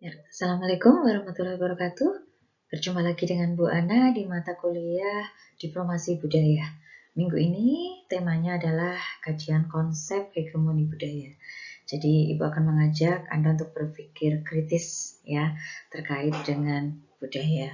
Ya, Assalamualaikum warahmatullahi wabarakatuh. Berjumpa lagi dengan Bu Ana di mata kuliah Diplomasi Budaya. Minggu ini temanya adalah kajian konsep hegemoni budaya. Jadi Ibu akan mengajak Anda untuk berpikir kritis ya terkait dengan budaya.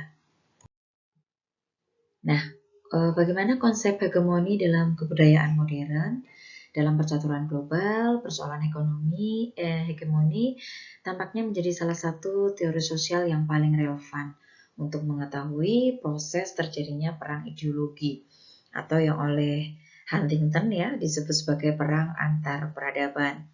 Nah, bagaimana konsep hegemoni dalam kebudayaan modern? Dalam percaturan global, persoalan hegemoni tampaknya menjadi salah satu teori sosial yang paling relevan untuk mengetahui proses terjadinya perang ideologi atau yang oleh Huntington ya disebut sebagai perang antar peradaban.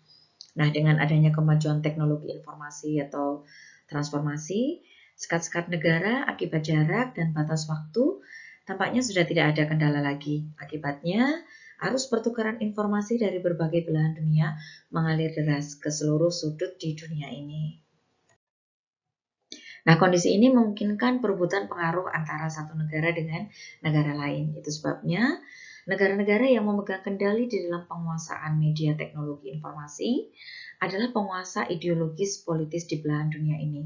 Nah, dengan adanya kemajuan teknologi informasi atau transformasi, sekat-sekat negara akibat jarak dan batas waktu tampaknya sudah tidak ada kendala lagi. Akibatnya, arus pertukaran informasi dari berbagai belahan dunia mengalir deras ke seluruh sudut di dunia ini. Nah, kondisi ini memungkinkan perebutan pengaruh antara satu negara dengan negara lain. Itu sebabnya negara-negara yang memegang kendali di dalam penguasaan media teknologi informasi adalah penguasa ideologis politis di belahan dunia ini.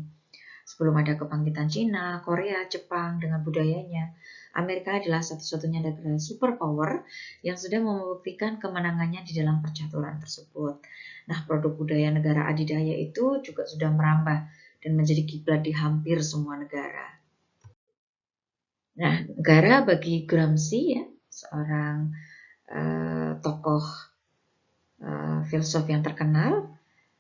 Sebelum ada kebangkitan Cina, Korea, Jepang dengan budayanya, Amerika adalah satu-satunya negara superpower yang sudah membuktikan kemenangannya di dalam percaturan tersebut. Nah, produk budaya negara adidaya itu juga sudah merambah dan menjadi kiblat di hampir semua negara. Nah, negara bagi Gramsci ya, seorang tokoh filsuf yang terkenal,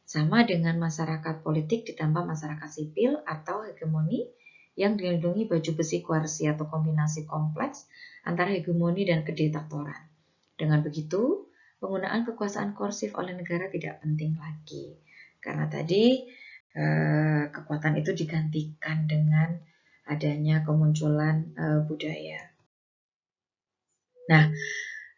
sama dengan masyarakat politik ditambah masyarakat sipil atau hegemoni yang dilindungi baju besi koersi atau kombinasi kompleks antara hegemoni dan kediktatoran. Dengan begitu, penggunaan kekuasaan koersif oleh negara tidak penting lagi. Karena tadi kekuatan itu digantikan dengan adanya kemunculan budaya. Nah,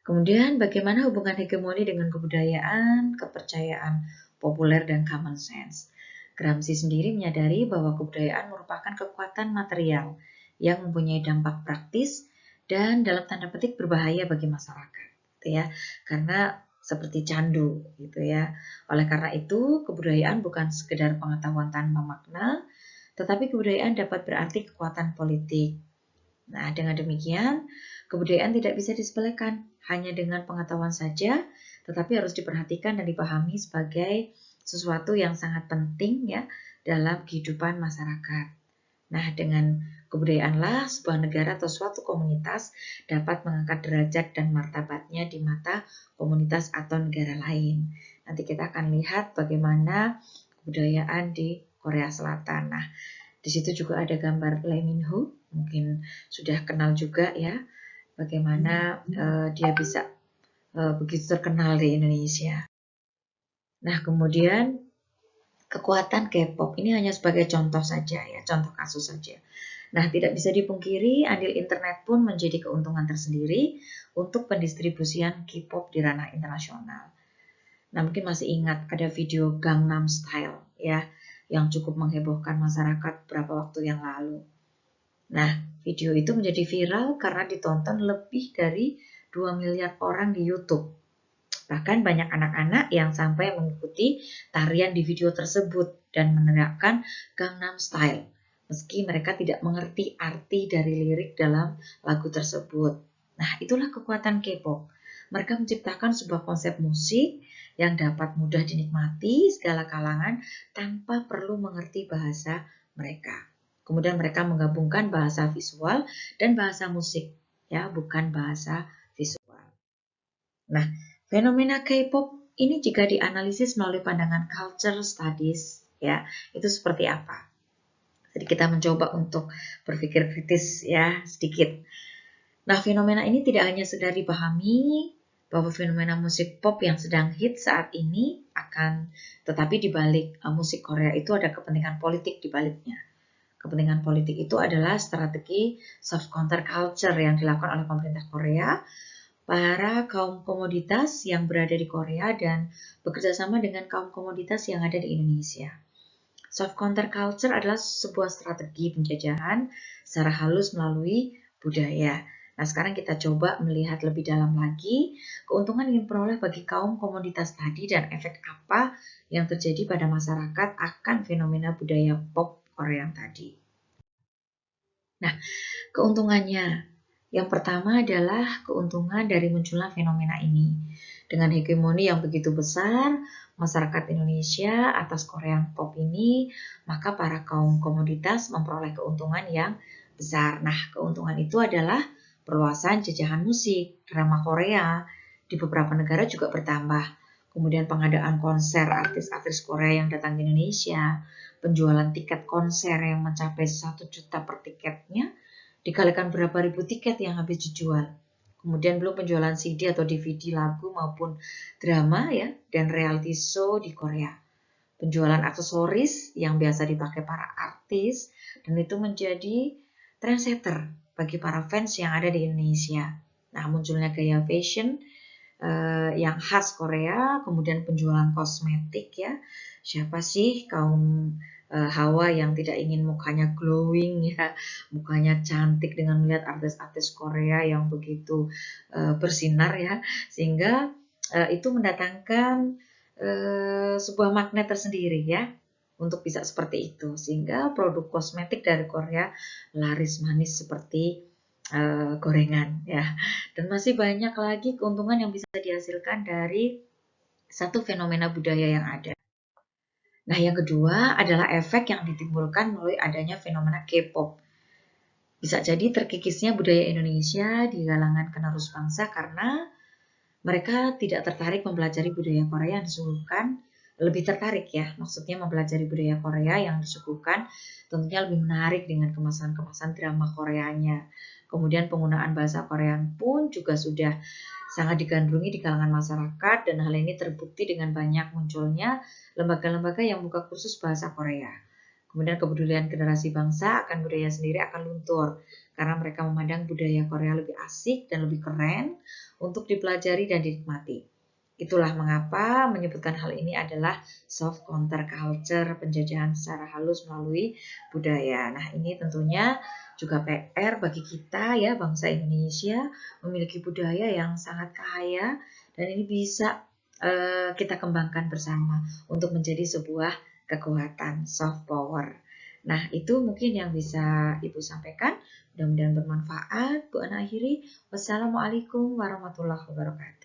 kemudian bagaimana hubungan hegemoni dengan kebudayaan, kepercayaan populer, dan common sense? Gramsci sendiri menyadari bahwa kebudayaan merupakan kekuatan material yang mempunyai dampak praktis dan dalam tanda petik berbahaya bagi masyarakat, gitu ya. Karena seperti candu, gitu ya. Oleh karena itu, kebudayaan bukan sekedar pengetahuan tanpa makna, tetapi kebudayaan dapat berarti kekuatan politik. Nah, dengan demikian, kebudayaan tidak bisa disepelekan hanya dengan pengetahuan saja, tetapi harus diperhatikan dan dipahami sebagai sesuatu yang sangat penting ya dalam kehidupan masyarakat. Nah, dengan kebudayaanlah sebuah negara atau suatu komunitas dapat mengangkat derajat dan martabatnya di mata komunitas atau negara lain. Nanti kita akan lihat bagaimana kebudayaan di Korea Selatan. Nah, di situ juga ada gambar Lee Min Ho, mungkin sudah kenal juga ya, bagaimana dia bisa begitu terkenal di Indonesia. Nah, kemudian kekuatan K-pop ini hanya sebagai contoh saja ya, contoh kasus saja. Nah, tidak bisa dipungkiri andil internet pun menjadi keuntungan tersendiri untuk pendistribusian K-pop di ranah internasional. Nah, mungkin masih ingat ada video Gangnam Style ya, yang cukup menghebohkan masyarakat beberapa waktu yang lalu. Nah, video itu menjadi viral karena ditonton lebih dari 2 miliar orang di YouTube. Bahkan banyak anak-anak yang sampai mengikuti tarian di video tersebut dan meneriakkan Gangnam Style, meski mereka tidak mengerti arti dari lirik dalam lagu tersebut. Nah, itulah kekuatan K-pop. Mereka menciptakan sebuah konsep musik yang dapat mudah dinikmati segala kalangan tanpa perlu mengerti bahasa mereka. Kemudian mereka menggabungkan bahasa visual dan bahasa musik, ya, bukan bahasa visual. Nah, fenomena K-pop ini jika dianalisis melalui pandangan culture studies, ya, itu seperti apa? Jadi kita mencoba untuk berpikir kritis ya sedikit. Nah, fenomena ini tidak hanya sekedar dipahami bahwa fenomena musik pop yang sedang hit saat ini tetapi di balik musik Korea itu ada kepentingan politik di baliknya. Kepentingan politik itu adalah strategi soft counter culture yang dilakukan oleh pemerintah Korea, para kaum komoditas yang berada di Korea dan bekerja sama dengan kaum komoditas yang ada di Indonesia. Soft counter culture adalah sebuah strategi penjajahan secara halus melalui budaya. Nah, sekarang kita coba melihat lebih dalam lagi keuntungan yang diperoleh bagi kaum komoditas tadi dan efek apa yang terjadi pada masyarakat akan fenomena budaya pop Korea yang tadi. Nah, keuntungannya yang pertama adalah keuntungan dari munculnya fenomena ini. Dengan hegemoni yang begitu besar, masyarakat Indonesia atas Korean pop ini, maka para kaum komoditas memperoleh keuntungan yang besar. Nah, keuntungan itu adalah perluasan jajahan musik, drama Korea di beberapa negara juga bertambah. Kemudian pengadaan konser artis-artis Korea yang datang ke Indonesia, penjualan tiket konser yang mencapai 1 juta per tiketnya, dikalikan berapa ribu tiket yang habis dijual. Kemudian belum penjualan CD atau DVD lagu maupun drama ya dan reality show di Korea. Penjualan aksesoris yang biasa dipakai para artis dan itu menjadi trendsetter bagi para fans yang ada di Indonesia. Nah, munculnya gaya fashion yang khas Korea, kemudian penjualan kosmetik ya. Siapa sih kaum Hawa yang tidak ingin mukanya glowing ya, mukanya cantik dengan melihat artis-artis Korea yang begitu bersinar ya, sehingga itu mendatangkan sebuah magnet tersendiri ya untuk bisa seperti itu, sehingga produk kosmetik dari Korea laris manis seperti gorengan ya. Dan masih banyak lagi keuntungan yang bisa dihasilkan dari satu fenomena budaya yang ada. Nah, yang kedua adalah efek yang ditimbulkan melalui adanya fenomena K-pop. Bisa jadi terkikisnya budaya Indonesia di kalangan penerus bangsa karena mereka tidak tertarik mempelajari budaya Korea yang disuguhkan, lebih tertarik ya, maksudnya mempelajari budaya Korea yang disuguhkan tentunya lebih menarik dengan kemasan-kemasan drama Koreanya. Kemudian penggunaan bahasa Korea pun juga sudah sangat digandrungi di kalangan masyarakat dan hal ini terbukti dengan banyak munculnya lembaga-lembaga yang buka kursus bahasa Korea. Kemudian kepedulian generasi bangsa akan budaya sendiri akan luntur karena mereka memandang budaya Korea lebih asik dan lebih keren untuk dipelajari dan dinikmati. Itulah mengapa menyebutkan hal ini adalah soft counterculture, penjajahan secara halus melalui budaya. Nah, ini tentunya juga PR bagi kita ya, bangsa Indonesia memiliki budaya yang sangat kaya dan ini bisa kita kembangkan bersama untuk menjadi sebuah kekuatan soft power. Nah, itu mungkin yang bisa Ibu sampaikan. Mudah-mudahan bermanfaat. Bu Ana akhiri. Wassalamualaikum warahmatullahi wabarakatuh.